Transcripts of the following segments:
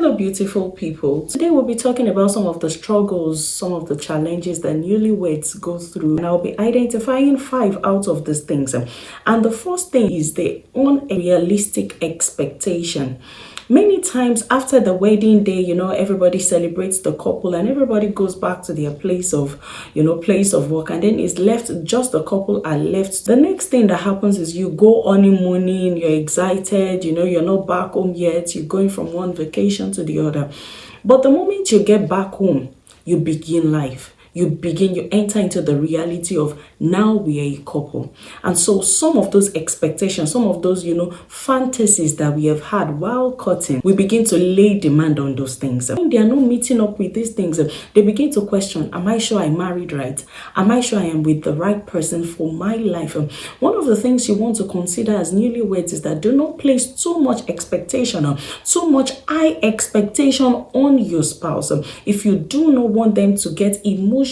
Hello, beautiful people. Today we'll be talking about some of the struggles, some of the challenges that newlyweds go through, and I'll be identifying 5 out of these things. And the first thing is the unrealistic expectation. Many times after the wedding day, everybody celebrates the couple and everybody goes back to their place of work, and then it's left, just the couple are left. The next thing that happens is you go honeymooning, you're excited, you're not back home yet, you're going from one vacation to the other. But the moment you get back home, you begin life. You enter into the reality of now we are a couple. And so some of those expectations, some of those, fantasies that we have had while courting, we begin to lay demand on those things. When they are not meeting up with these things, they begin to question, am I sure I married right? Am I sure I am with the right person for my life? One of the things you want to consider as newlyweds is that do not place too much expectation, too much high expectation on your spouse. If you do not want them to get emotionally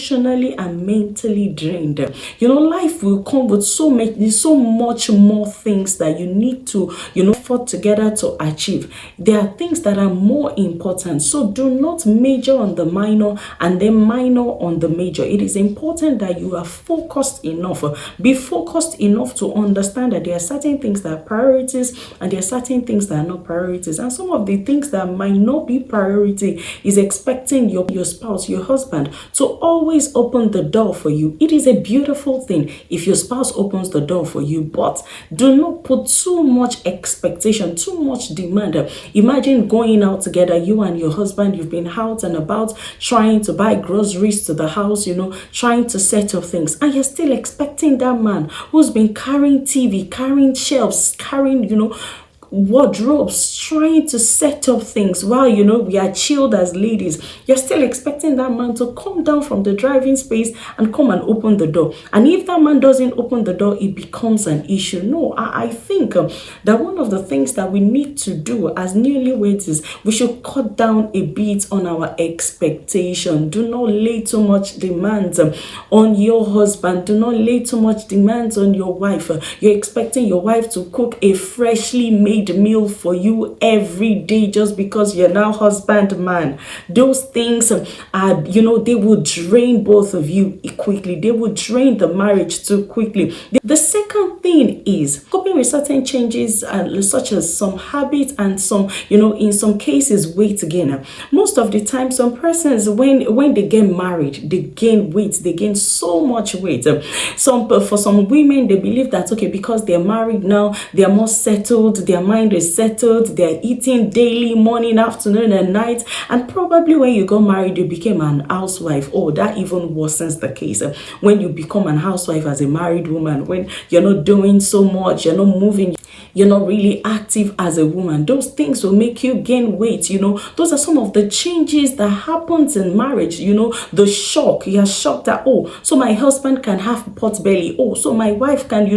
and mentally drained, life will come with so much more things that you need to effort together to achieve. There are things that are more important, so do not major on the minor and then minor on the major. It is important that you are focused enough, be focused enough to understand that there are certain things that are priorities and there are certain things that are not priorities. And some of the things that might not be priority is expecting your spouse, your husband, to always open the door for you. It is a beautiful thing if your spouse opens the door for you, but do not put too much expectation, too much demand. Imagine going out together, you and your husband, you've been out and about trying to buy groceries to the house, trying to set up things, and you're still expecting that man who's been carrying TV, carrying shelves, carrying, wardrobes, trying to set up things while we are chilled as ladies. You're still expecting that man to come down from the driving space and come and open the door. And if that man doesn't open the door, it becomes an issue. No, I think that one of the things that we need to do as newlyweds is we should cut down a bit on our expectation. Do not lay too much demands on your husband. Do not lay too much demands on your wife. You're expecting your wife to cook a freshly made meal for you every day just because you're now husband man. Those things are, they will drain both of you quickly. They will drain the marriage too quickly. The second thing is coping with certain changes, such as some habits and some, in some cases, weight gain. Most of the time, some persons, when they get married, they gain weight. They gain so much weight. For some women, they believe that, okay, because they're married now, they're more settled, their mind is settled, they're eating daily, morning, afternoon, and night. And probably when you got married, you became an housewife. Oh, that even worsens the case. When you become an housewife as a married woman, when you're not doing so much, you're not moving, you're not really active as a woman, those things will make you gain weight. Those are some of the changes that happens in marriage. The shock, you are shocked that, oh, so my husband can have pot belly. Oh, so my wife can,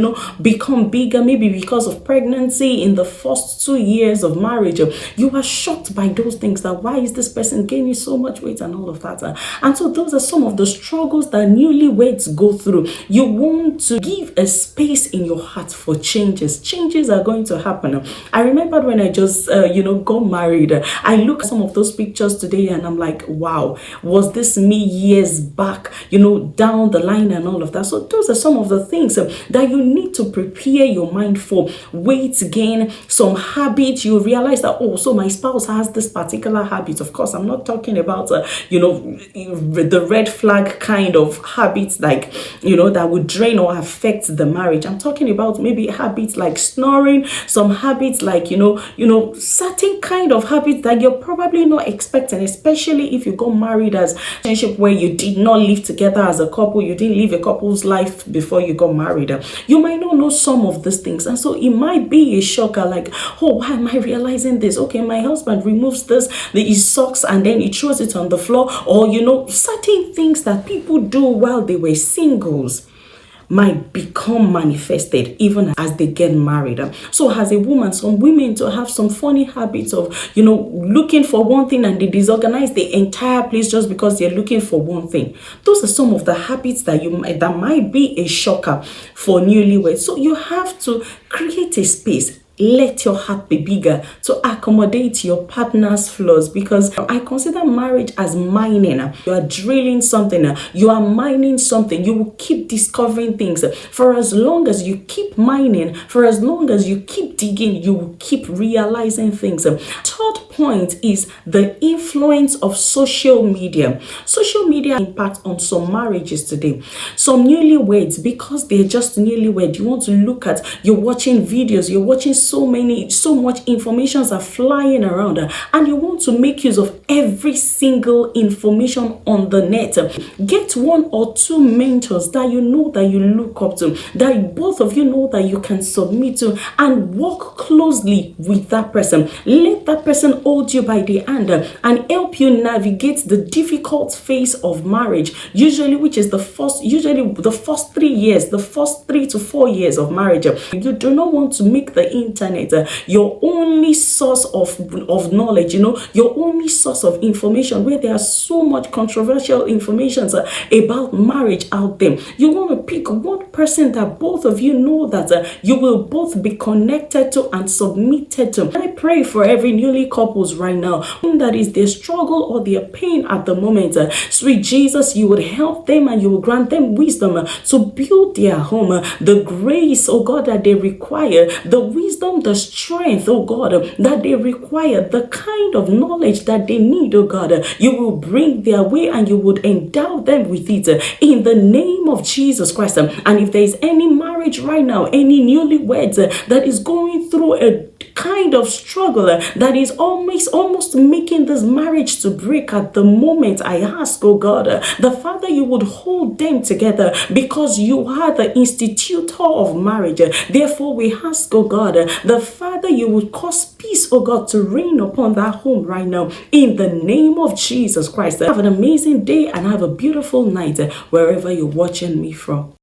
become bigger, maybe because of pregnancy in the first 2 years of marriage. You are shocked by those things, that why is this person gaining so much weight and all of that. And so those are some of the struggles that newlyweds go through. You want to give a space in your heart for changes. Changes are going to happen. I remember when I just got married, I look at some of those pictures today and I'm like, wow, was this me years back, down the line and all of that. So those are some of the things that you need to prepare your mind for. Weight gain, some habits. You realize that, oh, so my spouse has this particular habit. Of course, I'm not talking about the red flag kind of habits, like that would drain or affect the marriage. I'm talking about maybe habits like snoring, some habits like certain kind of habits that you're probably not expecting, especially if you got married as a relationship where you did not live together as a couple. You didn't live a couple's life before you got married. You might not know some of these things, and so it might be a shocker, like, oh, why am I realizing this? Okay, my husband removes his socks and then he throws it on the floor, or certain things that people do while they were singles might become manifested even as they get married. So as a woman, some women to have some funny habits of, looking for one thing and they disorganize the entire place just because they're looking for one thing. Those are some of the habits that might be a shocker for newlyweds. So you have to create a space. let your heart be bigger to accommodate your partner's flaws, because I consider marriage as mining. You are drilling something, you are mining something. You will keep discovering things. For as long as you keep mining, for as long as you keep digging, you will keep realizing things. Third point is the influence of social media. Social media impact on some marriages today. Some newlyweds, because they're just newlywed, you want to look at, you're watching videos, you're watching so much informations are flying around, and you want to make use of every single information on the net. Get one or two mentors that you know, that you look up to, that both of you know that you can submit to, and work closely with that person. Let that person hold you by the hand and help you navigate the difficult phase of marriage, usually the first 3 years, the first 3 to 4 years of marriage. You do not want to make the internet your only source of knowledge, your only source of information, where there are so much controversial information about marriage out there. You want to pick one person that both of you know that you will both be connected to and submitted to. I pray for every newly couples right now, that is their struggle or their pain at the moment. Sweet Jesus, you would help them and you will grant them wisdom to build their home, the grace, oh God, that they require, the wisdom, the strength, oh God, that they require, the kind of knowledge that they need, oh God. You will bring their way and you would endow them with it in the name of Jesus Christ. And if there is any marriage right now, any newlyweds that is going through a kind of struggle that is almost making this marriage to break at the moment, I ask, oh God, the Father, you would hold them together, because you are the institutor of marriage. Therefore, we ask, oh God, the Father, you would cause peace, oh God, to reign upon that home right now in the name of Jesus Christ. Have an amazing day and have a beautiful night wherever you're watching me from.